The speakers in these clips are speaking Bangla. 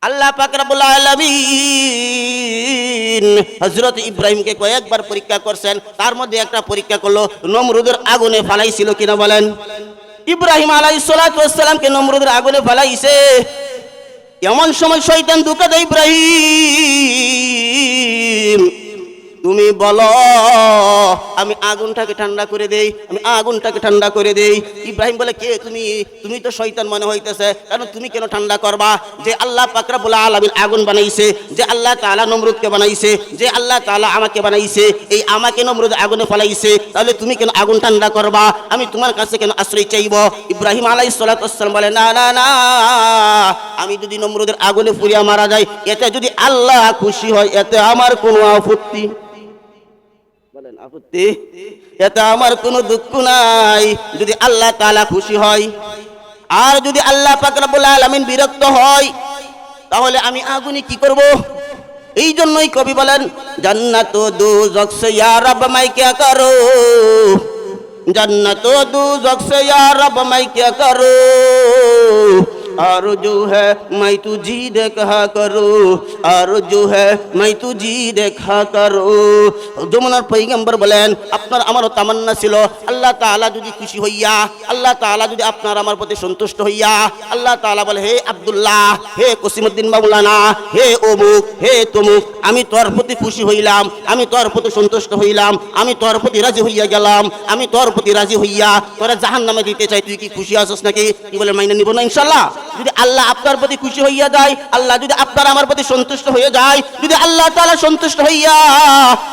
আল্লাহ পাক রব্বুল আলামিন হযরত ইব্রাহিমকে কয়েকবার পরীক্ষা করছেন, তার মধ্যে একটা পরীক্ষা করলো নমরুদের আগুনে ফালাইছিল কিনা বলেন। ইব্রাহিম আলাইহিস সালাতু ওয়াস সালামকে নমরুদের আগুনে ফালাইছে। এমন সময় শয়তান ধোঁকা দেয়, ইব্রাহিম তুমি বলো আমি আগুনটাকে ঠান্ডা করে দেই, আমি আগুনটাকে ঠান্ডা করে দেই। ইব্রাহিম বলে কে তুমি? তুমি তো শয়তান মনে হইতেছে, কারণ তুমি কেন ঠান্ডা করবা? যে আল্লাহ পাক রব্বুল আলামিন আগুন বানাইছে, যে আল্লাহ তাআলা নমরুদকে বানাইছে, যে আল্লাহ তাআলা আমাকে বানাইছে, এই আমাকে নমরুদ আগুনে ফলাইছে, তাহলে তুমি কেন আগুন ঠান্ডা করবা? আমি তোমার কাছে কেন আশ্রয় চাইব? ইব্রাহিম আলাইহিস সালাতু ওয়াস সালাম বলে না না না, আমি যদি নমরুদের আগুনে পুড়িয়া মারা যাই, এতে যদি আল্লাহ খুশি হয় এতে আমার কোনো আপত্তি, বলেন আপত্তি, এতে আমার কোনো দুঃখ নাই যদি আল্লাহ তাআলা খুশি হয়। আর যদি আল্লাহ পাক রব্বুল আলামিন বিরক্ত হয় তাহলে আমি আগুনে কি করব? এই জন্যই কবি বলেন জান্নাত ও দোজখ সে ইয়া রব मैं क्या करूं, जन्नत दोज़ख से या रब मैं क्या करूं, आरज़ू है मैं तुझी देखा करूं, आरज़ू है मैं तुझी देखा करूं। যমুনার পয়গম্বর বলেন আপনার আমারও তামান্না ছিল আল্লাহ তাআলা যদি খুশি হইয়া, আল্লাহ তাআলা যদি আপনার আমার প্রতি সন্তুষ্ট হইয়া, আল্লাহ তাআলা বলে হে আব্দুল্লাহ, হে কসিমউদ্দিন মাওলানা, হে অমুক, হে তমুক, আমি তোর প্রতি খুশি হইলাম, আমি তোর প্রতি সন্তুষ্ট হইলাম, আমি তোর প্রতি রাজি হইয়া গেলাম, আমি তোর প্রতি রাজি হইয়া তোরা জাহান্নামে দিতে চাই, তুই কি খুশি আছিস নাকি? কি বলে মাইনে নিব না ইনশাআল্লাহ? যদি আল্লাহ আপনার প্রতি খুশি হইয়া যায়, আল্লাহ যদি আপনার আমার প্রতি সন্তুষ্ট হয়ে যায়, যদি আল্লাহ তাআলা সন্তুষ্ট হইয়া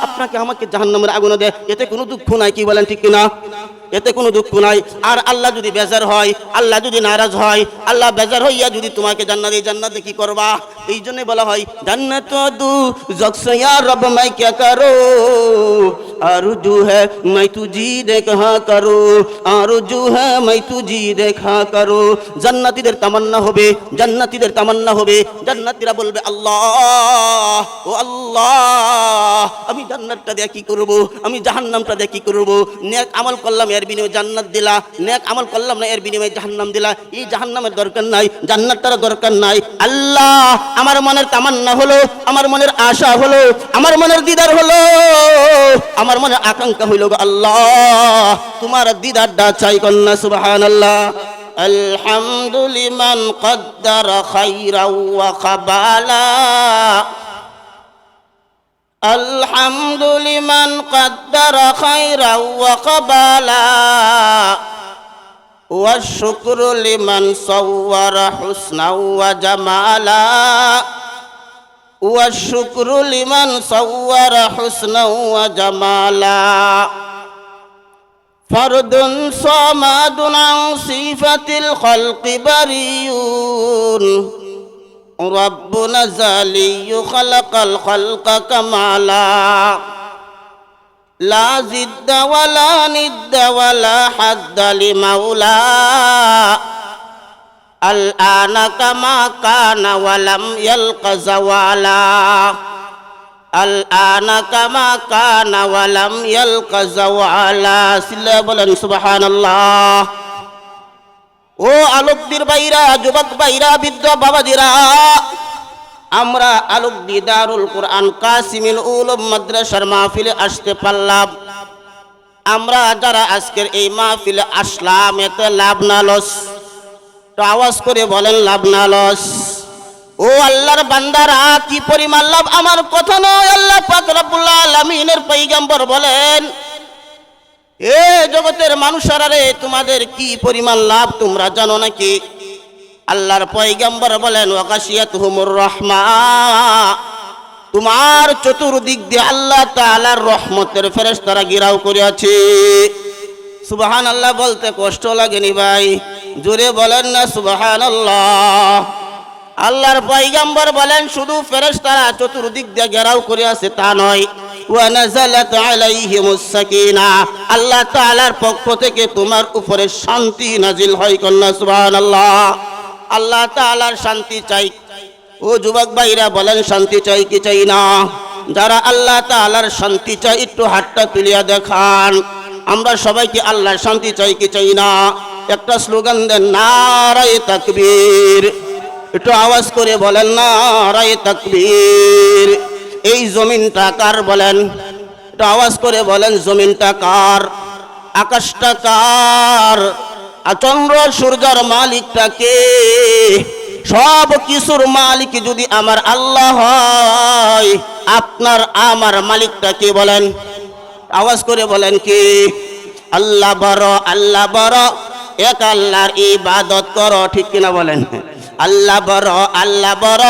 আপনাকে আমাকে জাহান্নামের আগুনে দেয়, এতে কোনো দুঃখ নাই, কি বলেন ঠিক কিনা? এতে কোনো দুঃখ নাই। আর আল্লাহ যদি বেজার হয়, আল্লাহ যদি নারাজ হয়, আল্লাহ বেজার হইয়া যদি তোমাকে জান্নাত এই জান্নাতে কি করবা? এই জন্য বলা হয় জান্নাত दोज़ख से या रब मैं क्या करूं, आरज़ू है मैं तुझी देखा करूं, आरज़ू है मैं तुझी देखा करूं। জান্নাতীদের তামান্না হবে, জান্নাতীদের তামান্না হবে, জান্নাতীরা বলবে আল্লাহ ও আল্লাহ আমি জান্নাতটা দিয়ে কি করব, আমি জাহান্নামটা দিয়ে কি করব? নেক আমল করলাম এর বিনিময়ে জান্নাত দিলা, নেক আমল করলাম না এর বিনিময়ে জাহান্নাম দিলা। এই জাহান্নামের দরকার নাই, জান্নাতটার দরকার নাই। আল্লাহ আমার মনের তামান্না হলো, আমার মনের আশা হলো, আমার মনের দিদার হলো, আমার মনের আকাঙ্ক্ষা হইল আল্লাহ তোমার দিদারটা চাই, কন্যা সুবহানাল্লাহ। আলহামদু লিমান কদ্দারা খাইরাও ওয়া খাবালা, الحمد لمن قدر خيرا وقبلا، والشكر لمن صور حسنا وجمالا، والشكر لمن صور حسنا وجمالا، فرد صمد عن صفة الخلق بريء، ربنا زالي خلق الخلق كمالا، لا زد ولا ند ولا حد لمولا، الآن كما كان ولم يلق زوالا، الآن كما كان ولم يلق زوالا। সিল্লা বলেন সুবহানাল্লাহ। ও আলোকদীর বাইরা, যুবক বাইরা, বৃদ্ধ বাবাজিরা, আমরা আলোকদি দারুল কোরআন কাসিমুল উলুম মাদ্রাসার মাহফিলে আসতে পারলাম। আমরা যারা আজকের এই মাহফিলে আসলাম এতে লাভ না লস? তো আওয়াজ করে বলেন লাভ না লস? ও আল্লাহর বান্দারা কি পরিমাণ লাভ আমার কথা নয়, আল্লাহ পাক রব্বুল আলামিনের পয়গম্বর বলেন এ জগতের মানুষেরা রে তোমাদের কি পরিমাণ লাভ তোমরা জানো নাকি? আল্লাহর পয়গম্বর বলেন ওয়াগাশিয়াতুহুমুর রাহমা, তোমার চতুর্দিক দিয়ে আল্লাহ তাআলার রহমতের ফেরেশতারা ঘেরাও করে আছে। সুবহানাল্লাহ বলতে কষ্ট লাগেনি ভাই? জোরে বলেন না সুবহানাল্লাহ। আল্লাহর পয়গম্বর বলেন শুধু ফেরেশতারা চতুর্দিক দিয়ে ঘেরাও করে আছে তা নয়, ওয়া নাযালাত আলাইহিমুস সাকিনা, আল্লাহ তাআলার পক্ষ থেকে তোমার উপরে শান্তি নাজিল হয়, কন্যা সুবহানাল্লাহ। আল্লাহ তাআলার শান্তি চাই। ও যুবক ভাইরা বলেন শান্তি চাই কি চাই না? যারা আল্লাহ তাআলার শান্তি চাই একটু হাতটা তুলিয়া দেখান। আমরা সবাইকে আল্লাহর শান্তি চাই কি চাই না? একটা স্লোগান দেন, নারায়ে তাকবীর, একটু আওয়াজ করে বলেন নারায়ে তাকবীর। এই জমিনটা কার বলেন? একটু আওয়াজ করে বলেন জমিনটা কার? আকাশটা কার? আর চন্দ্র সূর্যের মালিকটা কে? সব কিছুর মালিক যদি আমার আল্লাহ হয়, আপনার আমার মালিকটা কে বলেন? আওয়াজ করে বলেন কি? আল্লাহ বড়, আল্লাহ বড়, এক আল্লাহর ইবাদত করো, ঠিক কিনা বলেন? আল্লাহ বড়, আল্লাহ বড়,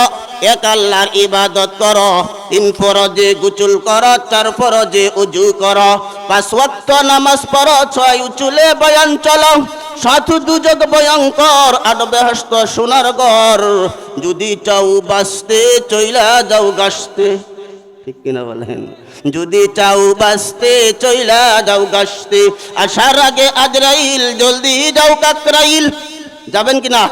এক আল্লাহর ইবাদত করো। 3 ফরজে গোসল করো, 4 ফরজে ওযু করো, 5 ওয়াক্ত নামাজ পড়ো, 6 উচুলে বয়ান চলো, 7 দুজক ভয়ঙ্কর, 8 বেহেশত সোনার ঘর। যদি চাও বাঁচতে চইলা যাও গাছতে, ঠিক কিনা বলেন? যদি চাও বাঁচতে চইলা যাও গাছতে, আসার আগে আজরাইল, জলদি যাও কাকরাইল। যাবেন কিনা?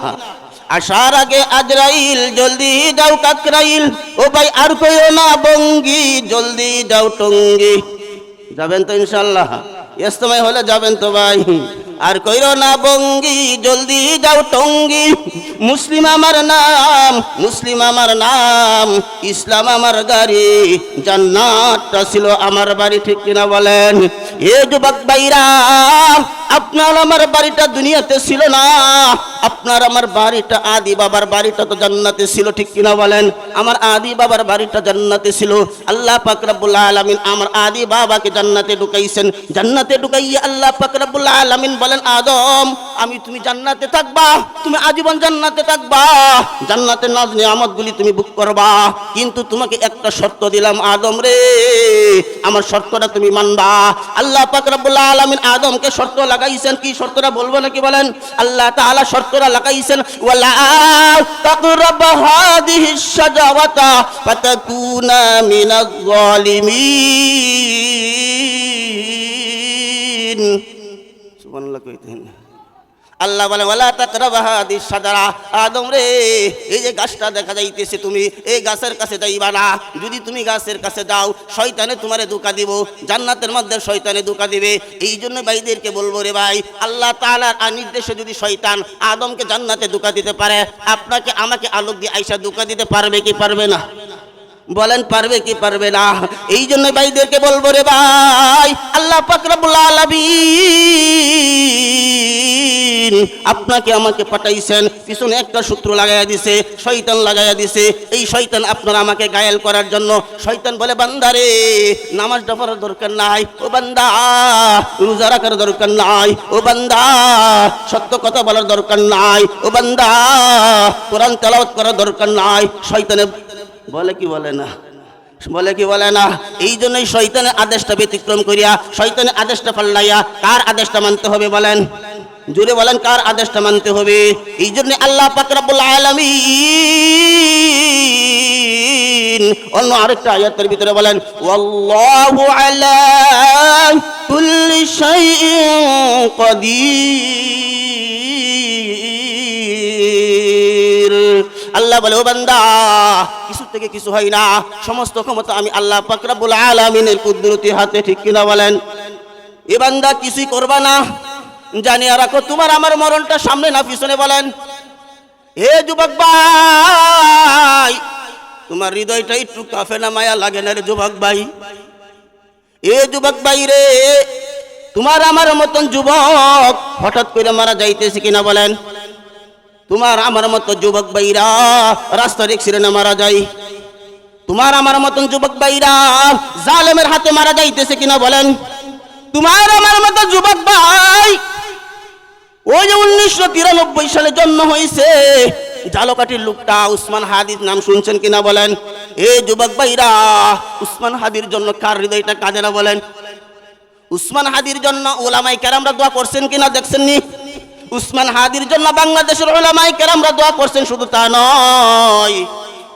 আসার আগে আজরাইল, জলদি যাও কাকরাইল। ও ভাই আর কইও না বঙ্গি, জলদি যাও টঙ্গি। যাবেন তো ইনশাআল্লাহ? ইস্তেমায় হলে যাবেন তো ভাই? আর কইরো না বঙ্গি, জলদি যাও টঙ্গি। মুসলিম আমার নাম, মুসলিম আমার নাম, ইসলাম আমার গাড়ি, জান্নাতটা ছিল আমার বাড়ি, ঠিক কিনা বলেন? এ যুবক ভাইরা, আপনার আমার বাড়িটা দুনিয়াতে ছিল না, আপনার আমার বাড়িটা আদি বাবার বাড়িটা তো জান্নাতে ছিল, ঠিক কিনা বলেন? আমার আদি বাবার বাড়িটা জান্নাতে ছিল। আল্লাহ পাক রব্বুল আলামিন আমার আদি বাবাকে জান্নাতে ঢুকাইছেন। জান্নাতে ঢুকাইয়া আল্লাহ পাক রব্বুল আলামিন বলেন, আদম আমি তুমি জান্নাতে থাকবা, তুমি আজীবন জান্নাতে থাকবা, জান্নাতের নাজ নিয়ামতগুলি তুমি ভোগ করবা, কিন্তু তোমাকে একটা শর্ত দিলাম আদম রে, আমার শর্তটা তুমি মানবা। আল্লাহ পাক রব্বুল আলামিন আদমকে শর্ত লাগাইছেন। কি শর্তটা বলবো নাকি বলেন? আল্লাহ তাআলা শর্তটা লাগাইছেন, ওয়ালা তাকরাব হাদিহিশ শাজারাতা ফাতাকুনা মিনাজ জালিমিন। সুবহানাল্লাহ কইতেন। আল্লাহ বলে ওয়ালা তাকরাবা হাদিস শাজারা, আদম রে এই যে গাছটা দেখা যাইতেছে তুমি এই গাছের কাছে যাইবা না। যদি তুমি গাছের কাছে যাও শয়তানে তোমারে ধোঁকা দিব, জান্নাতের মধ্যে শয়তানে ধোঁকা দিবে। এই জন্য ভাইদেরকে বলবো রে ভাই, আল্লাহ তাআলার নির্দেশে যদি শয়তান আদমকে জান্নাতে ধোঁকা দিতে পারে, আপনাকে আমাকে আলোক দিয়ে আয়েশা ধোঁকা দিতে পারবে কি পারবে না? বলেন পারবে কি পারবে না? এই জন্য ভাইদেরকে বলবো রে ভাই, আল্লাহ পাক রব্বুল আলামিন আপনাকে আমাকে পাঠাইছেন, পিছনে একটা সূত্র লাগাইয়া দিছে, শয়তান লাগাইয়া দিছে। এই শয়তান আপনার আমাকে ঘায়েল করার জন্য। শয়তান বলে বান্দারে নামাজটা পড়ার দরকার নাই, ও বান্দা রোজা রাখার দরকার নাই, ও বান্দা সত্য কথা বলার দরকার নাই, ও বান্দা কোরআন তেলাওয়াত করার দরকার নাই। শয়তানে বলে কি বলে না? বলে কি বলে না? এই জন্যই শয়তানের আদেশটা ব্যতিক্রম করিয়া, শয়তানের আদেশটা পাল্লাইয়া কার আদেশটা মানতে হবে বলেন? জোরে বলেন, কার আদেশটা মানতে হবে? এই জন্য আল্লাহ পাক রব্বুল আলামিন অন্য আরেকটা আয়াতের ভিতরে বলেন, ওয়াল্লাহু আলা কুল্লি শাইইন কাদির। আল্লাহ বলে ও বান্দা কিছু থেকে কিছু হয় না, সমস্ত ক্ষমতা আমি আল্লাহ পাক রব্বুল আলামিনের কুদরতি হাতে, ঠিক কিনা বলেন? এ বান্দা কিছুই করবা না, জানিয়া রাখো তোমার আমার মরণটা সামনে না পিছনে। বলেন হে যুবক ভাই, তোমার হৃদয়টা একটু কাফে না মায়া লাগে না রে যুবক ভাই? এ যুবক ভাই রে, তোমার আমার মতন যুবক হঠাৎ করে মারা যাইতেছে কিনা বলেন? তোমার আমার মতো যুবক ভাইরা রাস্তার অ্যাক্সিডেন্টে মারা যায়, তোমার আমার মতন যুবক ভাইরা জালেমের হাতে মারা যাইতেছে কিনা বলেন? তোমার আমার মতো যুবক ভাই ওই যে 1993 সালে জন্ম হয়েছে জালকাঠির লোকটা উসমান হাদির নাম শুনছেন কিনা বলেন? এই যুবক ভাইরা উসমান হাদির জন্য কার হৃদয়টা কাঁদে না বলেন? উসমান হাদির জন্য ওলামায়ে কেরামরা দোয়া করছেন কিনা দেখছেন নি? উসমান হাদির জন্য বাংলাদেশের ওলামায়ে কেরামরা দোয়া করছেন। শুধু তা নয়,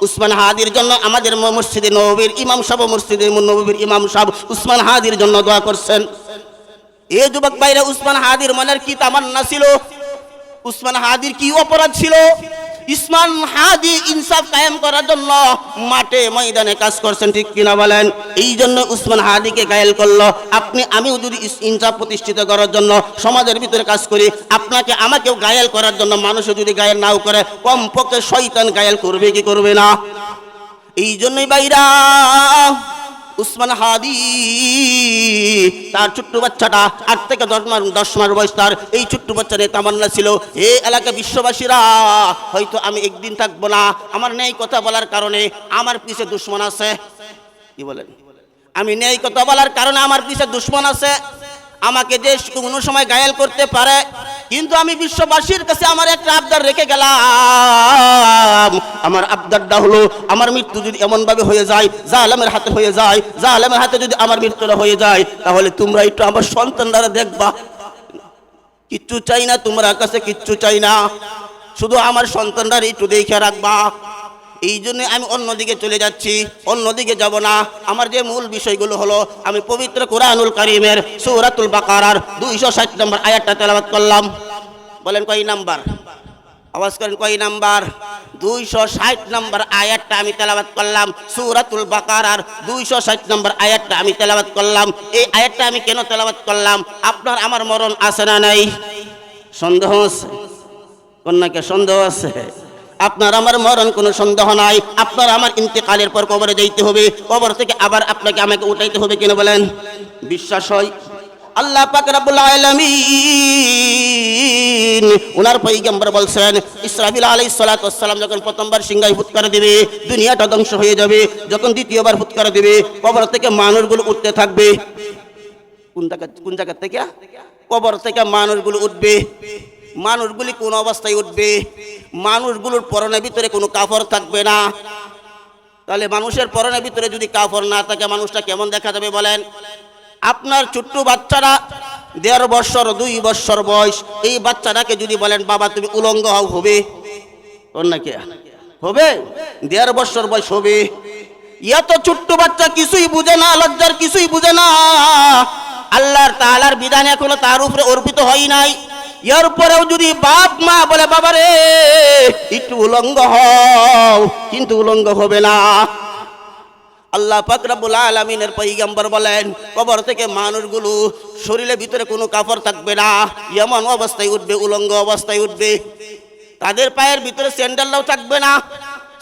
উসমান হাদির জন্য আমাদের মসজিদে নববীর ইমাম সাহেব, মসজিদে নববীর ইমাম সাহেব উসমান হাদির জন্য দোয়া করছেন। এই যুবক ভাইরা উসমান হাদির মনের কি তামান্না ছিল? উসমান হাদির কি অপরাধ ছিল উসমান হাদি ইনসাফ কায়েম করার জন্য মাঠে ময়দানে কাজ করছেন, ঠিক কিনা বলেন? এই জন্য উসমান হাদিকে ঘায়েল করলো। আপনি আমিও যদি ইনসাফ প্রতিষ্ঠিত করার জন্য সমাজের ভিতরে কাজ করি, আপনাকে আমাকেও ঘায়েল করার জন্য মানুষও যদি ঘায়েল নাও করে, কমপক্ষে শয়তান ঘায়েল করবে কি করবে না? এই জন্যই বাইরা উসমান হাদি তার ছোট্ট বাচ্চাটা 8 থেকে 10 মাস বয়স, তার এই ছোট্ট বাচ্চার তামান্না ছিল, এ এলাকা বিশ্ববাসীরা হয়তো আমি একদিন থাকবো না, আমার নেই কথা বলার কারণে আমার পিছে দুশ্মন আছে। কি বলেন? আমি নেই কথা বলার কারণে আমার পিছে দুশ্মন আছে, আমাকে যে কোনো সময় ঘায়েল করতে পারে, কিন্তু আমি বিশ্ববাসীর কাছে আমার একটা আবদার রেখে গেলাম। আমার আবদারটা হলো, আমার মৃত্যু যদি এমন ভাবে হয়ে যায়, জালেমের হাতে হয়ে যায়, জালেমের হাতে যদি আমার মৃত্যুটা হয়ে যায়, তাহলে তোমরা একটু আমার সন্তানরা দেখবা। কিচ্ছু চাই না তোমরা কাছে, কিচ্ছু চাই না, শুধু আমার সন্তানরা একটু দেখে রাখবা। এই জন্য আমি অন্যদিকে চলে যাচ্ছি, অন্যদিকে যাব না। আমার যে মূল বিষয়গুলো হলো, আমি পবিত্র কোরআনুল কারীমের সূরাতুল বাকারার 260 নম্বর আয়াতটা তেলাওয়াত করলাম। বলেন কয় নাম্বার? আওয়াজ করেন, কয় নাম্বার? 260 নম্বর আয়াতটা আমি তেলাওয়াত করলাম। সূরাতুল বাকারার 260 নম্বর আয়াতটা আমি তেলাওয়াত করলাম। এই আয়াতটা আমি কেন তেলাওয়াত করলাম? আপনার আমার মরণ আছে না নাই? সন্দেহ আছে? কন্যাকে সন্দেহ আছে? আপনার আমার মরণ কোনো সন্দেহ নাই। আপনার আমার ইন্তেকালের পর কবরে যাইতে হবে, কবর থেকে আবার আপনাকে আমাকে উঠাইতে হবে, কিনা বলেন? বিশ্বাস হয়? আল্লাহ পাক রব্বুল আলামিন ওনার পয়গম্বর বলছেন, ইসরাফিল আলাইহিস সালাতু ওয়াস সালাম যখন প্রথমবার সিংহায় ফুৎকার দিবে, দুনিয়াটা ধ্বংস হয়ে যাবে। যখন দ্বিতীয়বার ফুৎকার দিবে, কবর থেকে মানুষগুলো উঠতে থাকবে। কোন জায়গা থেকে? কবর থেকে মানুষগুলো উঠবে। মানুষগুলি কোন অবস্থায় উঠবে? মানুষগুলোর পরনের ভিতরে কোনো কাপড় থাকবে না। তাহলে মানুষের পরনের ভিতরে যদি কাপড় না থাকে, মানুষটা কেমন দেখা যাবে বলেন? আপনার ছোট্ট বাচ্চারা 1.5 বছর 2 বছর বয়স, এই বাচ্চাটাকে যদি বলেন বাবা তুমি উলঙ্গ হও, হবে? নাকি হবে? 1.5 বছর বয়স হবে। এত ছোট্ট বাচ্চা কিছুই বুঝে না, লজ্জার কিছুই বুঝে না। আল্লাহর তাআলার বিধান এখনো তার উপরে অর্পিত হয় নাই। এরপরেও যদি বাপ মা বলে বাবা রে একটু উলঙ্গ হও, কিন্তু উলঙ্গ হবে না। আল্লাহ পাক রব্বুল আলামিনের পয়গম্বর বলেন, কবর থেকে মানুষগুলো শরীরের ভিতরে কোনো কাপড় থাকবে না, এমন অবস্থায় উঠবে, উলঙ্গ অবস্থায় উঠবে। তাদের পায়ের ভিতরে স্যান্ডেলও থাকবে না,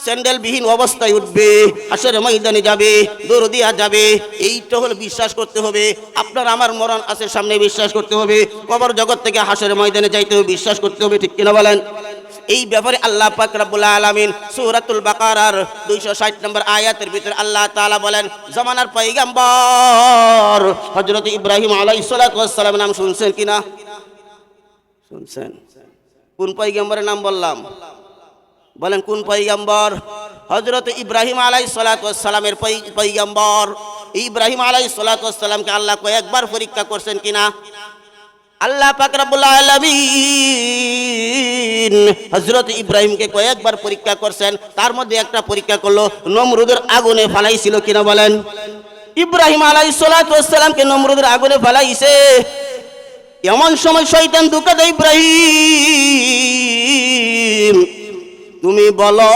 স্যান্ডেলবিহীন অবস্থায় উঠবে, হাসরের ময়দানে যাবে, দৌড় দিয়া যাবে। এইটা হলো বিশ্বাস করতে হবে। আপনার আমার মরণ আছে সামনে, বিশ্বাস করতে হবে। কবর জগৎ থেকে হাসরের ময়দানে যাইতে হবে, বিশ্বাস করতে হবে, ঠিক কিনা বলেন? এই ব্যাপারে আল্লাহ পাক রব্বুল আলামিন সূরাতুল বাকারার 260 নম্বর আয়াতের ভিতরে আল্লাহ তাআলা বলেন, জামানার পয়গম্বর হযরত ইব্রাহিম আলাইহিস সালাতু ওয়াস সালাম নাম শুনছেন কিনা? শুনছেন? কোন পয়গম্বরের নাম বললাম? বলেন কোন পয়গম্বর? হযরত ইব্রাহিম আলাইহিস সালাতু ওয়াস সালামের পয়গম্বর। ইব্রাহিম আলাইহিস সালাতু ওয়াস সালামকে আল্লাহ কয়েকবার পরীক্ষা করছেন কিনা? আল্লাহ পাক রব্বুল আলামিন হযরত ইব্রাহিমকে কয়েকবার পরীক্ষা করছেন। তার মধ্যে একটা পরীক্ষা করলো, নমরুদের আগুনে ফালাইছিল কিনা বলেন? ইব্রাহিম আলাইহিস সালাতু ওয়াস সালামকে নমরুদের আগুনে ফালাইছে। এমন সময় শয়তান ধোঁকা দেয়, ইব্রাহিম তুমি বলো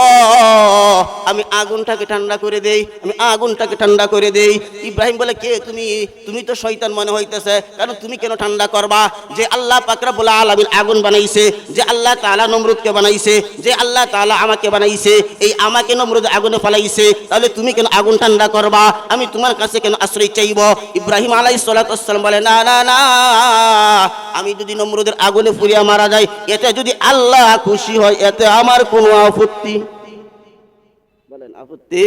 আমি আগুনটাকে ঠান্ডা করে দেই, আমি আগুনটাকে ঠান্ডা করে দেই। ইব্রাহিম বলে কে তুমি? তুমি তো শয়তান মনে হইতেছে, কারণ তুমি কেন ঠান্ডা করবা? যে আল্লাহ পাক রব্বুল আলামিন আগুন বানাইছে, যে আল্লাহ তাআলা নমরুদকে বানাইছে, যে আল্লাহ তাআলা আমাকে বানাইছে, এই আমাকে নমরুদ আগুনে ফেলাইছে, তাহলে তুমি কেন আগুন ঠান্ডা করবা? আমি তোমার কাছে কেন আশ্রয় চাইব? ইব্রাহিম আলাইহিস সালাতু ওয়াস সালাম বলে, না না না, আমি যদি নমরুদের আগুনে পুড়িয়া মারা যাই, এতে যদি আল্লাহ খুশি হয়, এতে আমার কোনো আপত্তি, বলেন আপত্তি?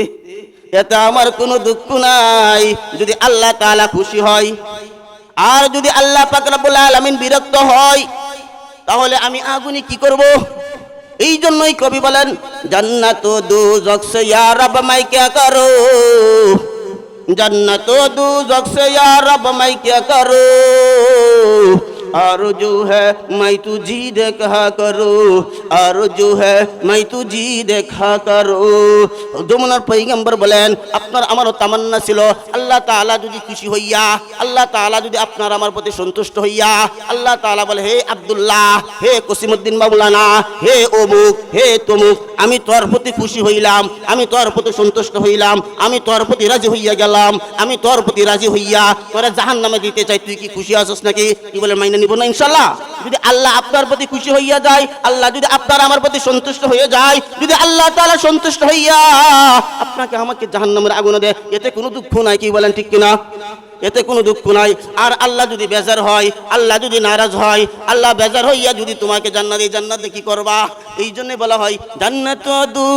এতে আমার কোনো দুঃখ নাই, যদি আল্লাহ তাআলা খুশি হয়। আর যদি আল্লাহ পাক রব্বুল আলামিন বিরক্ত হয়, তাহলে আমি আগুনে কি করব? এই জন্যই কবি বলেন, জান্নাত ও দুজক সে ইয়া রব मैं क्या करूं, जन्नत दो दोज़ख से या रब मैं क्या करूं, आरज़ू है मैं तुझी देखा करूँ, आरज़ू है मैं तुझी देखा करूँ। যমুনার পয়গম্বর বলেন আপনার আমারও তামান্না ছিল আল্লাহ তাআলা যদি খুশি হইয়া, আল্লাহ তাআলা যদি আপনার আমার প্রতি সন্তুষ্ট হইয়া, আল্লাহ তাআলা বলে হে আব্দুল্লাহ, হে কসিমউদ্দিন মাওলানা, হে অমুক, হে তমুক, আমি তোর প্রতি খুশি হইলাম, আমি তোর প্রতি সন্তুষ্ট হইলাম, আমি তোর প্রতি রাজি হইয়া গেলাম, আমি তোর প্রতি রাজি হইয়া তোরা জাহান্নামে দিতে চাই, তুই কি খুশি আছিস নাকি? কি বলে মাইনে নিব না ইনশাআল্লাহ? যদি আল্লাহ আপনার প্রতি খুশি হইয়া যায়, আল্লাহ যদি আপনার আমার প্রতি সন্তুষ্ট হয়ে যায়, যদি আল্লাহ তাআলা সন্তুষ্ট হইয়া আপনাকে আমাকে জাহান্নামের আগুনে দেয়, এতে কোনো দুঃখ নাই। কি বলেন ঠিক কিনা? এতে কোনো দুঃখ নাই। আর আল্লাহ যদি বেজার হয়, আল্লাহ যদি নারাজ হয়, আল্লাহ বেজার হইয়া যদি তোমাকে জান্নাত, এই জান্নাতে কি করবা? এই জন্য বলা হয় জান্নাত দু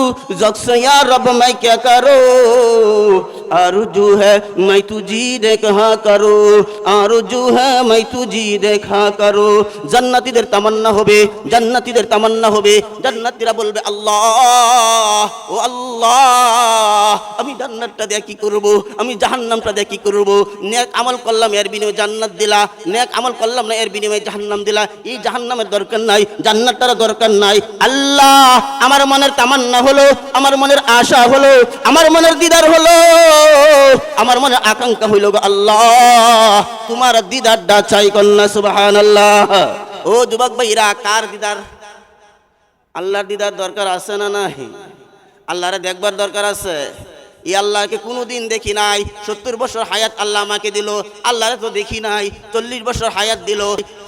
জকসে ইয়া রব मैं क्या करूं, आरज़ू है मैं तुझी देखा करूं, आरज़ू है मैं तुझी देखा करूं। জান্নাতীদের তামান্না হবে, জান্নাতীদের তামান্না হবে, জান্নাতীরা বলবে আল্লাহ ও আল্লাহ, আমি জান্নাতটা দিয়ে কি করব, আমি জাহান্নামটা দিয়ে কি করব? নেক আমল করলাম এর বিনিময়ে জান্নাত দিলা, নেক আমল করলাম না এর বিনিময়ে জাহান্নাম দিলা। এই জাহান্নামের দরকার নাই, জান্নাতটার দরকার নাই। আল্লাহ আমার মনের তামান্না হলো, আমার মনের আশা হলো, আমার মনের দিদার হলো, আমার মনের আকাঙ্ক্ষা হইল গো আল্লাহ তোমার দিদারটা চাই, কন্যা সুবহানাল্লাহ। ও যুবক ভাইরা, কার দিদার? আল্লাহর দিদার দরকার আছে না নাই? আল্লাহরে দেখবার দরকার আছে। এই আল্লাহকে কোনোদিন দেখি নাই। 70 বছর হায়াত আল্লাহ আমাকে দিল, আল্লাহরে তো দেখি নাই। 40 বছর হায়াত দিল,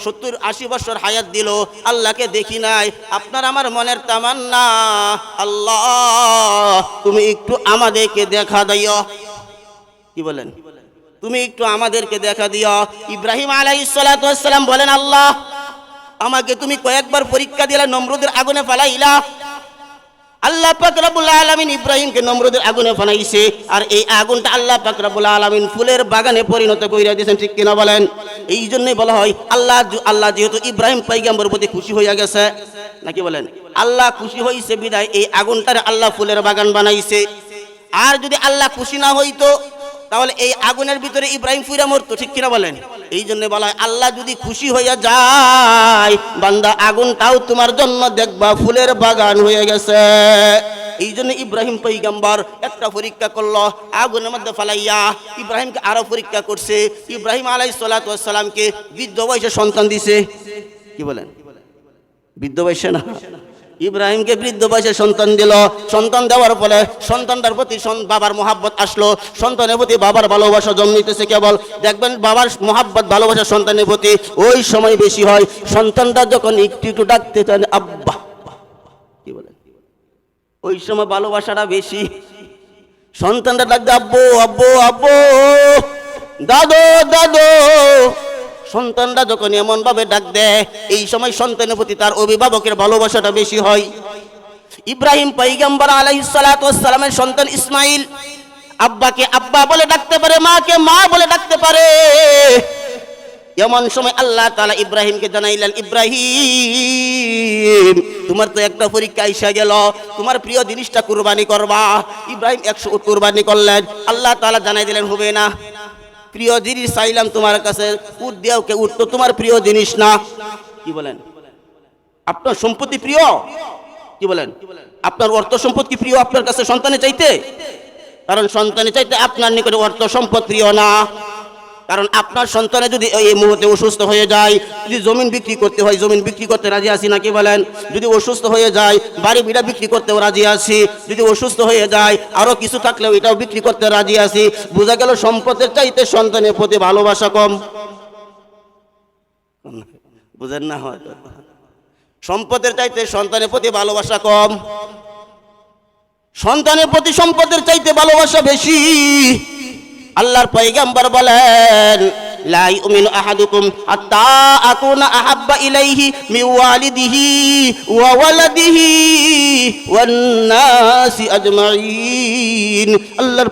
70-80 বছর হায়াত দিল, আল্লাহকে দেখি নাই। আপনার আমার মনের তামান্না আল্লাহ তুমি একটু আমাদেরকে দেখা দিও। কি বলেন? তুমি একটু আমাদেরকে দেখা দিও। ইব্রাহিম আলাইহিস সালাতু ওয়াস সালাম বলেন আল্লাহ আমাকে তুমি কয়েকবার পরীক্ষা দিলা, নমরুদের আগুনে ফেলাইলা। আল্লাহ পাক রব্বুল আলামিন ইব্রাহিমকে নমরুদের আগুনে ফালাইছে, আর এই আগুনটা আল্লাহ পাক রব্বুল আলামিন ফুলের বাগানে পরিণত কইরা দিয়েছেন। ঠিক কিনা বলেন? এই জন্যই বলা হয় আল্লাহ যেহেতু ইব্রাহিম পয়গম্বরের প্রতি খুশি হইয়া গেছে, নাকি বলেন? আল্লাহ খুশি হইছে বিদায় এই আগুনটারে আল্লাহ ফুলের বাগান বানাইছে। আর যদি আল্লাহ খুশি না হইতো তাহলে এই আগুনের ভিতরে ইব্রাহিম ফুইরা মরতো। ঠিক কিনা বলেন? এই জন্য বলা হয় আল্লাহ যদি খুশি হইয়া যায় বান্দা আগুনটাও তোমার জন্য দেখবা ফুলের বাগান হয়ে গেছে। এই জন্য ইব্রাহিম পয়গম্বর একটা পরীক্ষা করলো, আগুনের মধ্যে ফালাইয়া ইব্রাহিমকে আরো পরীক্ষা করছে। ইব্রাহিম আলাইহিস সালাতু ওয়াস সালামকে বৃদ্ধ বয়সে সন্তান দিছে। কি বলেন? বৃদ্ধ বয়সে না, ইব্রাহিমকে বৃদ্ধ বয়সে সন্তান দিল। সন্তান দেওয়ার ফলে সন্তানটার প্রতি বাবার মোহাব্বত আসলো, সন্তানের প্রতি বাবার ভালোবাসা জন্মিতেছে। কেবল দেখবেন বাবার মোহাব্বত ভালোবাসা সন্তানের প্রতি ওই সময় বেশি হয় সন্তানটা যখন একটু একটু ডাকতে চান আব্বা। কি বলেন? ওই সময় ভালোবাসাটা বেশি। সন্তানটা ডাকতে আব্বু আব্বু আব্বু, দাদু দাদু। সন্তানরা যখন এমন ভাবে ডাক দেয় এই সময় সন্তানের প্রতি তার অভিভাবকের ভালোবাসাটা বেশি হয়। ইব্রাহিম পয়গম্বর আলাইহিস সালাতু ওয়াস সালামের সন্তান ইসমাইল আব্বাকে আব্বা বলে ডাকতে পারে, মাকে মা বলে ডাকতে পারে। এমন সময় আল্লাহ তাআলা ইব্রাহিমকে জানাইলেন, ইব্রাহিম তোমার তো একটা পরীক্ষা এসে গেল, তোমার প্রিয় জিনিসটা কুরবানি করবা। ইব্রাহিম 100 উট কুরবানি করলেন। আল্লাহ তাআলা জানাই দিলেন হবে না, প্রিয় জিনিস চাইলাম তোমার কাছে, উট দিয়াও কে উট তো তোমার প্রিয় জিনিস না। কি বলেন? আপনার সম্পত্তি প্রিয়? কি বলেন? আপনার অর্থ সম্পদ কি প্রিয় আপনার কাছে সন্তানের চাইতে? কারণ সন্তানের চাইতে আপনার নিকটে অর্থ সম্পদ প্রিয় না। কারণ আপনার সন্তানে যদি এই মুহূর্তে অসুস্থ হয়ে যায়, যদি জমিন বিক্রি করতে হয় জমিন বিক্রি করতে রাজি আছি নাকি বলেন? যদি অসুস্থ হয়ে যায় বাড়ি বিড়া বিক্রি করতেও রাজি আছি, যদি অসুস্থ হয়ে যায় আরো কিছু থাকলেও এটাও বিক্রি করতে রাজি আছি। বোঝা গেল সম্পদের চাইতে সন্তানের প্রতি ভালোবাসা কম। বুঝেন না? হয়তো সম্পদের চাইতে সন্তানের প্রতি ভালোবাসা কম, সন্তানের প্রতি সম্পদের চাইতে ভালোবাসা বেশি। আল্লাহর পয়গম্বর বলেন লা ইউমিনু আহাদুকুম হাত্তা আকুনা আহাব্বা ইলাইহি মিন ওয়ালিদিহি ওয়া ওয়ালাদিহি ওয়ান নাসি আজমাইন। আল্লাহর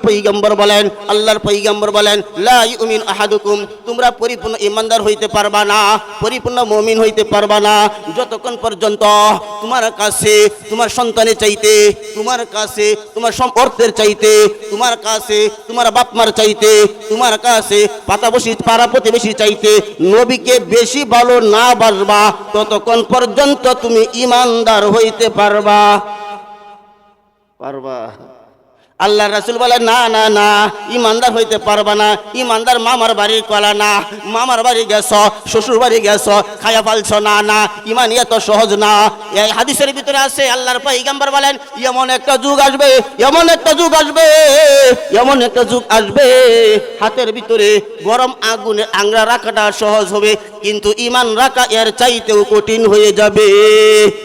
পয়গম্বর বলেন লা ইউমিন আহাদুকুম, তোমরা পরিপূর্ণ ঈমানদার হইতে পারবা না, পরিপূর্ণ মুমিন হইতে পারবা না যতক্ষণ পর্যন্ত তোমার কাছে তোমার সন্তানের চাইতে, তোমার কাছে তোমার অর্থের চাইতে, তোমার কাছে তোমার বাপ মার চাইতে, তোমার কাছে পাড়া প্রতিবেশী চাইতে নবীকে বেশি ভালো না বাসবা, ততক্ষণ পর্যন্ত তুমি ঈমানদার হইতে পারবা। আল্লাহ রাসূল বলে না না না, ঈমানদার হইতে পারবা না। ঈমানদার মামার বাড়ির কলা না, মামার বাড়ি গেছ, শ্বশুর বাড়ি গেছ, খায়া ফালছ না, না, ঈমান এত সহজ না। এই হাদিসের ভিতরে আছে আল্লাহর পয়গম্বর বলেন এমন একটা যুগ আসবে, হাতের ভিতরে গরম আগুনে আংরা রাখাটা সহজ হবে, কিন্তু ঈমান রাখা এর চাইতেও কঠিন হয়ে যাবে।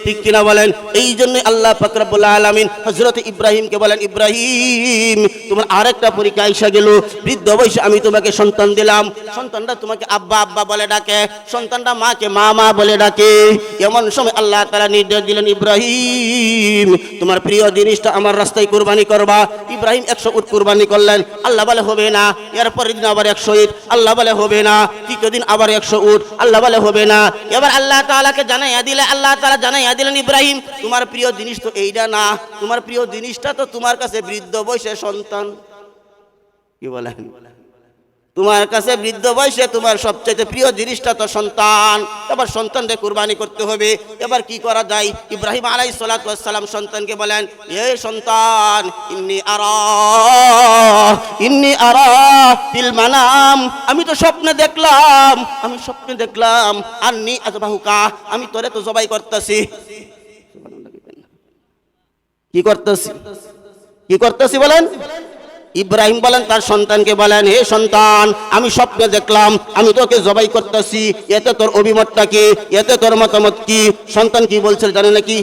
ঠিক কিনা বলেন? এই জন্য আল্লাহ পাক রব্বুল আলামিন হযরত ইব্রাহিমকে বলেন ইব্রাহিম, তোমার আরেকটা পরীক্ষা আইসা গেল, বৃদ্ধ বয়সে আমি তোমাকে সন্তান দিলাম, সন্তানটা তোমাকে আব্বা আব্বা বলে ডাকে, সন্তানটা মাকে মা মা বলে ডাকে। এমন সময় আল্লাহ তাআলা নির্দেশ দিলেন ইব্রাহিম তোমার প্রিয় জিনিসটা আমার রাস্তায় কুরবানি করবা। ইব্রাহিম 100 উট কুরবানি করলেন। আল্লাহ বলে হবে না। এরপরের দিন আবার 100 উট, আল্লাহ বলে হবে না। তৃতীয় দিন আবার 100 উট, আল্লাহ বলে হবে না। এবার আল্লাহ তাআলাকে জানাইয়া দিলেন ইব্রাহিম তোমার প্রিয় জিনিস তো এইটা না, তোমার প্রিয় জিনিসটা তো তোমার কাছে বৃদ্ধ বয়সে সন্তান। কি বলেন? তোমার কাছে বৃদ্ধ বয়সে তোমার সবচেয়ে প্রিয় জিনিসটা তো সন্তান। এবার সন্তানকে কুরবানি করতে হবে। এবার কি করা যায়? ইব্রাহিম আলাইহিস সালাতু ওয়াস সালাম সন্তানকে বলেন এ সন্তান, ইন্নী আরা ফিল মানাম, আমি তো স্বপ্নে দেখলাম আন্নী আযবাহুকা, আমি তোরে তো জবাই করতেছি। কি করতেছি বলেন? ইব্রাহিম বলেন তার সন্তানকে বলেন হে সন্তান, আমি স্বপ্নে দেখলাম আমি তোকে জবাই করতেছি, এতে তোর অভিমতটা কি, এতে তোর মতামত কি? সন্তান কি বলছিল জানেন নাকি?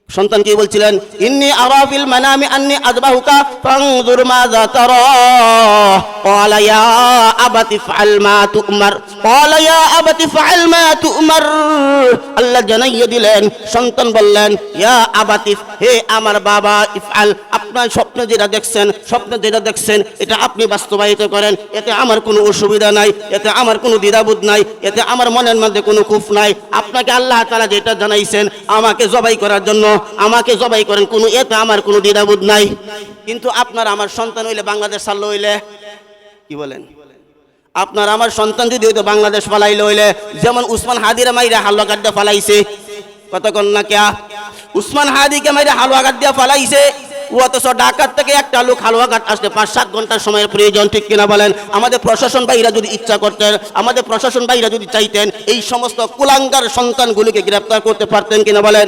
সন্তান কি বলছিলেন? ইন্নী আরা ফিল মানামি আন্নী আযবাহুকা ফানজুর মাযা তারা ক্বালা ইয়া আবাতি ফাআল মা তু'মার। আল্লাহ জানাইয়া দিলেন, সন্তান বললেন ইয়া আবাতি, হে আমার বাবা, ইফআল, আপনার স্বপ্নে যেটা দেখছেন এটা আপনি বাস্তবায়িত করেন, এতে আমার কোনো অসুবিধা নাই, এতে আমার কোনো দ্বিধাবোধ নাই, এতে আমার মনের মধ্যে কোনো খুফ নাই। আপনাকে আল্লাহ তাআলা যেটা জানাইছেন আমাকে জবাই করার জন্য, আমাকে জবাই করেন, কোনো এতে আমার কোনো দ্বিধাবোধ নাই। কিন্তু আপনার আমার সন্তান হইলে বাংলাদেশ ছাড়লো হইলে কি বলেন? আপনার আমার সন্তান যদি হইতো বাংলাদেশ পালাইলে হইলে, যেমন উসমান হাদিরা মাইরা হালুয়া কাট দিয়ে ফালাইছে, কতক্ষণ না কেয়া উসমান হাদিকে মাইরা হালুয়া কাট দিয়ে ফালাইছে, অথচ ঢাকার থেকে একটা লোক হালুয়াঘাট আসতে 5-7 ঘন্টার সময়ের প্রয়োজন। ঠিক কিনা বলেন? আমাদের প্রশাসন ভাইরা যদি ইচ্ছা করতেন, আমাদের প্রশাসন ভাইরা যদি চাইতেন, এই সমস্ত কুলাঙ্গার সন্তানগুলিকে গ্রেফতার করতে পারতেন কিনা বলেন?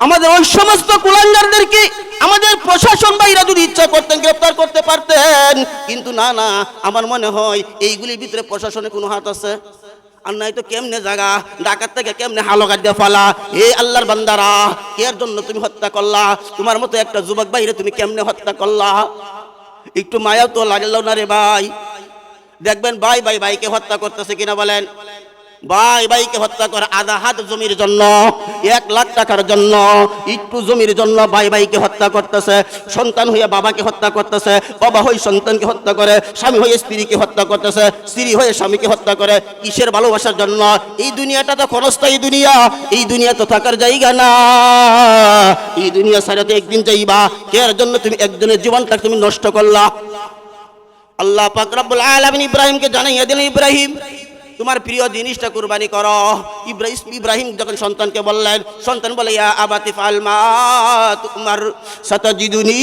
আমাদের ওই সমস্ত কুলাঙ্গারদেরকে আমাদের প্রশাসন ভাইরা যদি ইচ্ছা করতেন গ্রেফতার করতে পারতেন, কিন্তু না না, আমার মনে হয় এইগুলির ভিতরে প্রশাসনের কোনো হাত আছে। আর নাই তো কেমনে জায়গা ঢাকার থেকে কেমনে হালুয়াঘাট দিয়ে ফালা। এই আল্লাহর বান্দারা, এর জন্য তুমি হত্যা করলা, তোমার মতো একটা যুবক ভাইরে তুমি কেমনে হত্যা করলা? একটু মায়াও তো লাগলো না রে ভাই? দেখবেন ভাইকে হত্যা করতেছে কিনা বলেন? ভাইকে হত্যা করে আধা হাত জমির জন্য, 1 লাখ টাকার জন্য, একটু জমির জন্য ভাইকে হত্যা করতেছে। সন্তান হয়ে বাবাকে হত্যা করতেছে, বাবা হয়ে সন্তানকে হত্যা করে, স্বামী হয়ে স্ত্রীকে হত্যা করতেছে, স্ত্রী হয়ে স্বামীকে হত্যা করে। কিসের ভালোবাসার জন্য? এই দুনিয়াটা তো ক্ষণস্থায়ী দুনিয়া, এই দুনিয়া তো থাকার জায়গা না। এই দুনিয়া ছাড়াতে একদিন যাইবা, এর জন্য তুমি একজনের জীবনটা তুমি নষ্ট করলা। আল্লাহ পাক রব্বুল আলামিন ইব্রাহিমকে জানাইয়া দিলেন ইব্রাহিম তোমার প্রিয় জিনিসটা কুরবানি করো। ইব্রাহিম যখন সন্তানকে বললেন, সন্তান বলে ইয়া আবাতি ফাআল মা তু'মার সাতাজিদুনি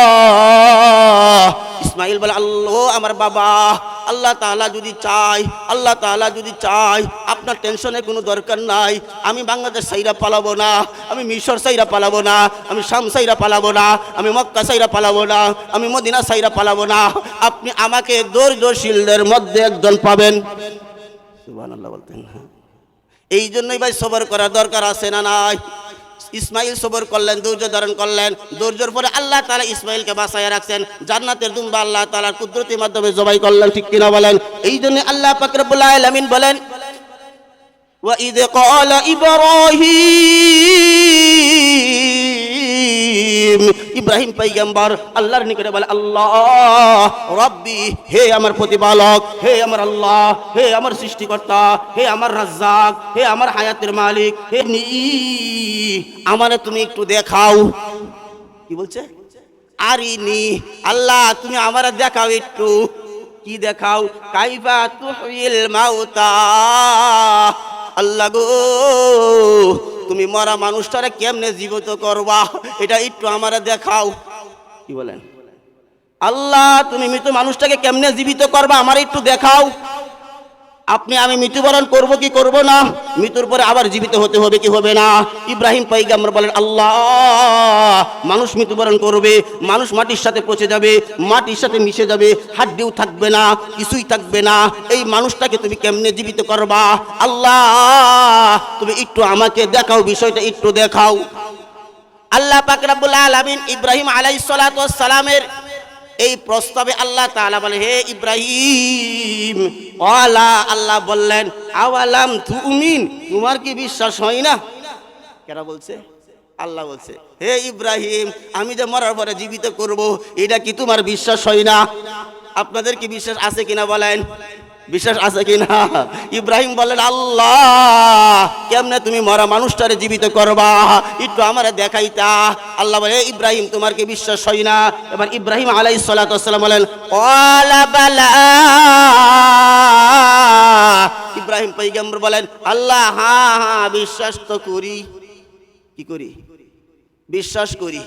ইনশাআল্লাহ। ইসমাইল বলে আল্লাহ আমার বাবা, আল্লাহ তাআলা যদি চায় আপনার টেনশনের কোনো দরকার নাই। আমি বাংলাদেশ সাইরা পালাবো না, আমি মিশর সাইরা পালাবো না, আমি শাম সাইরা পালাবো না, আমি মক্কা সাইরা পালাবো না, আমি মদিনা সাইরা পালাবো না। আপনি আমাকে ধৈর্যশীলদের মধ্যে একজন পাবেন। সুবহানাল্লাহ বলতেন। এই জন্যই ভাই সবর করার দরকার আছে না নাই? ইসমাইল সবর করলেন, ধৈর্য ধারণ করলেন। ধৈর্যের পরে আল্লাহ তাআলা ইসমাইলকে বাঁচাইয়া রাখছেন, জান্নাতের দুম্বা আল্লাহ তাআলার কুদরতির মাধ্যমে জবাই করলেন। ঠিক কিনা বলেন? এই জন্য আল্লাহ পাক রব্বুল আলামিন বলেন وإذ قال إبراهيم ইব্রাহিম পয়গম্বর আল্লাহর নিকটে বলে, আল্লাহ রব্বি, হে আমার প্রতিপালক, হে আমার আল্লাহ, হে আমার সৃষ্টিকর্তা, হে আমার রাজ্জাক, হে আমার হায়াতের মালিক, হে আমারে তুমি একটু দেখাও। কি বলছে? আরিনি, আল্লাহ তুমি আমারে দেখাও একটু। কি দেখাও? কাইফা তুহিল মাউতা, আল্লাহ গো তুমি মরা মানুষটারে কেমনে জীবিত করবা, এটা একটু আমারে দেখাও। কি বলেন? আল্লাহ তুমি মৃত মানুষটাকে কেমনে জীবিত করবা আমার একটু দেখাও। আপনি আমি মৃত্যুবরণ করব কি করব না? মৃত্যুর পরে আবার জীবিত হতে হবে কি হবে না? ইব্রাহিম পয়গম্বর বলেন, আল্লাহ মানুষ মৃত্যুবরণ করবে, মানুষ মাটির সাথে পচে যাবে, মাটির সাথে মিশে যাবে, হাড্ডিও থাকবে না, কিছুই থাকবে না, এই মানুষটাকে তুমি কেমনে জীবিত করবা? আল্লাহ তুমি একটু আমাকে দেখাও, বিষয়টা একটু দেখাও। আল্লাহ পাক রব্বুল আলামিন ইব্রাহিম আলাইহিস সালাতু ওয়াস সালামের এই প্রস্তাবে আল্লাহ তাআলা বলে, হে ইব্রাহিম, আল্লাহ বললেন, আওয়ালাম তুমিন, তোমার কি বিশ্বাস হয় না? কেরা বলছে? আল্লাহ বলছে, হে ইব্রাহিম, আমি যে মরার পরে জীবিত করব, এটা কি তোমার বিশ্বাস হয় না? আপনাদের কি বিশ্বাস আছে কিনা বলেন? বিশ্বাস আছে কিনা? ইব্রাহিম বলেন, আল্লাহ কেমনে তুমি মরা মানুষটারে জীবিত করবা, একটু আমারে দেখাইতা। আল্লাহ বলে, ইব্রাহিম তোমার কি বিশ্বাস হয় না? এবার ইব্রাহিম আলাইহিস সালাতু ওয়াস সালাম বলেন, ক্বালা বালা, ইব্রাহিম পয়গম্বর বলেন, আল্লাহ হ্যাঁ হ্যাঁ বিশ্বাস তো করি। কি করি? বিশ্বাস করি।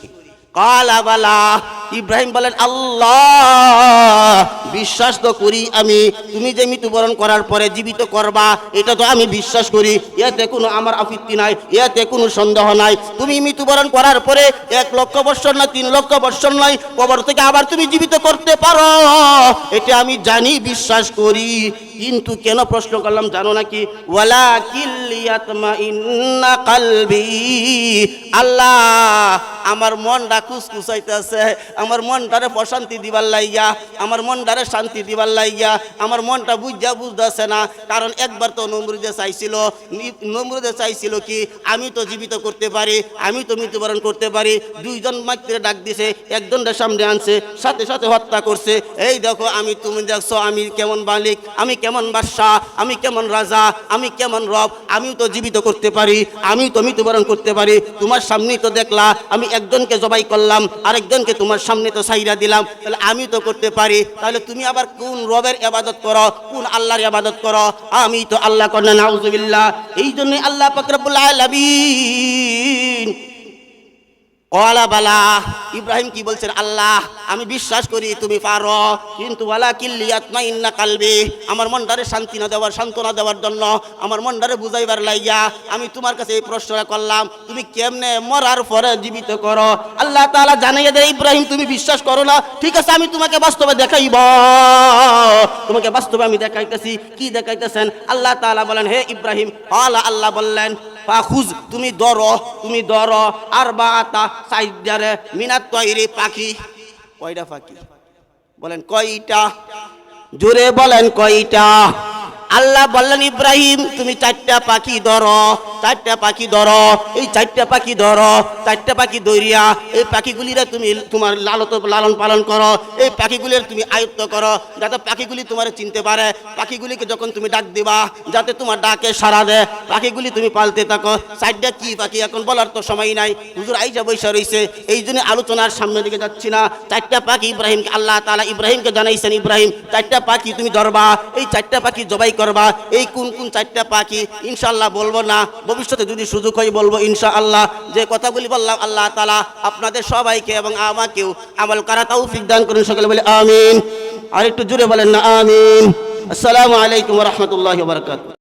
ক্বালা বালা, ইব্রাহিম বলেন, আল্লাহ বিশ্বাস তো করি আমি, তুমি যে মৃত্যুবরণ করার পরে জীবিত করবা এটা তো আমি বিশ্বাস করি, এতে কোনো আমার আপত্তি নাই, এতে কোনো সন্দেহ নাই। তুমি মৃত্যুবরণ করার পরে 1 লক্ষ বৎসর না 3 লক্ষ বৎসর নয়, কবর থেকে আবার তুমি জীবিত করতে পারো, এটা আমি জানি, বিশ্বাস করি। কিন্তু কেন প্রশ্ন করলাম জানো নাকি? ওয়ালাকিন লিয়াতমাইন্না কলবি, আল্লাহ আমার মনটা কুসকুসাইতেছে, আমার মনটারে প্রশান্তি দিবার লাইয়া, আমার মনটারে শান্তি দিবার লাইয়া, আমার মনটা বুঝতেছে না। কারণ একবার তো নমরুদে চাইছিল কি, আমি তো জীবিত করতে পারি, আমি তো মৃত্যুবরণ করতে পারি। 2 জন মাইত্রে ডাক দিছে, একজনের সামনে আনছে, সাথে সাথে হত্যা করছে। এই দেখো আমি, তুমি দেখছো আমি কেমন মালিক, আমি কেমন বাদশা, আমি কেমন রাজা, আমি কেমন রব, আমিও তো জীবিত করতে পারি, আমিও তো মৃত্যুবরণ করতে পারি। তোমার সামনেই তো দেখলা আমি একজনকে জবাই করলাম, আরেকজনকে তোমার সামনে তো সাইরা দিলাম, তাহলে আমি তো করতে পারি। তাহলে তুমি আবার কোন রবের ইবাদত করো, কোন আল্লাহর ইবাদত করো? আমি তো আল্লাহ কর না, নাউজুবিল্লাহ। এই জন্য আল্লাহ পাক রব্বুল আলামিন ক্বালা বালা, ইব্রাহিম কি বলছেন? আল্লাহ আমি বিশ্বাস করি তুমি পারো, কিন্তু ওয়ালাকিন লিয়াতমাইন্না কলবি, আমার মনটারে শান্তি না দেওয়ার, সান্ত্বনা দেওয়ার জন্য, আমার মনটারে বুঝাইবার লাইয়া আমি তোমার কাছে এই প্রশ্নটা করলাম, তুমি কেমনে মরার পরে জীবিত করো? আল্লাহ তাআলা জানাইয়া দেয়, ইব্রাহিম তুমি বিশ্বাস করো না, ঠিক আছে আমি তোমাকে বাস্তবে দেখাইব, তোমাকে বাস্তবে আমি দেখাইতেছি। কি দেখাইতেছেন? আল্লাহ তাআলা বলেন, হে ইব্রাহিম, আল্লাহ বললেন, ফাখুজ তুমি ধরো আরবাআতা সাইদারে মিনাত তয়রি, পাখি। কয়টা পাখি? বলেন কয়টা? জোরে বলেন কয়টা? আল্লাহ বললেন, ইব্রাহিম তুমি 4টা পাখি ধরো, 4টা পাখি ধরো, এই 4টা পাখি ধরো, 4টা পাখি ধরিয়া এই পাখিগুলিরা তুমি তোমার লালন পালন করো, এই পাখিগুলির তুমি আয়ত্ত করো, যাতে পাখিগুলি তোমার চিনতে পারে। পাখিগুলিকে যখন তুমি ডাক দিবা, যাতে তোমার ডাকে সাড়া দেয়, পাখিগুলি তুমি পালতে থাকো। 4টা কি পাখি এখন বলার তো সময় নাই, হুজুর আইসা বৈশা রইছে, এই জন্য আলোচনার সামনের দিকে যাচ্ছি না। 4টা পাখি ইব্রাহিমকে আল্লাহ তাআলা ইব্রাহিমকে জানাইছেন, ইব্রাহিম 4টা পাখি তুমি ধরবা, এই 4টা পাখি জবাই করবা। এই কোন কোন 4টা পাখি ইনশাআল্লাহ বলবো না, ভবিষ্যতে যদি সুযোগ হয় বলবো ইনশাআল্লাহ। যে কথাগুলি বললাম আল্লাহ তাআলা আপনাদের সবাইকে এবং আমাকেও আমল করা তৌফিক দান করুন। সকলে বলে আমিন। আর একটু জোরে বলেন না আমিন। আসসালামু আলাইকুম ওয়া রাহমাতুল্লাহি ওয়া বারাকাতুহু।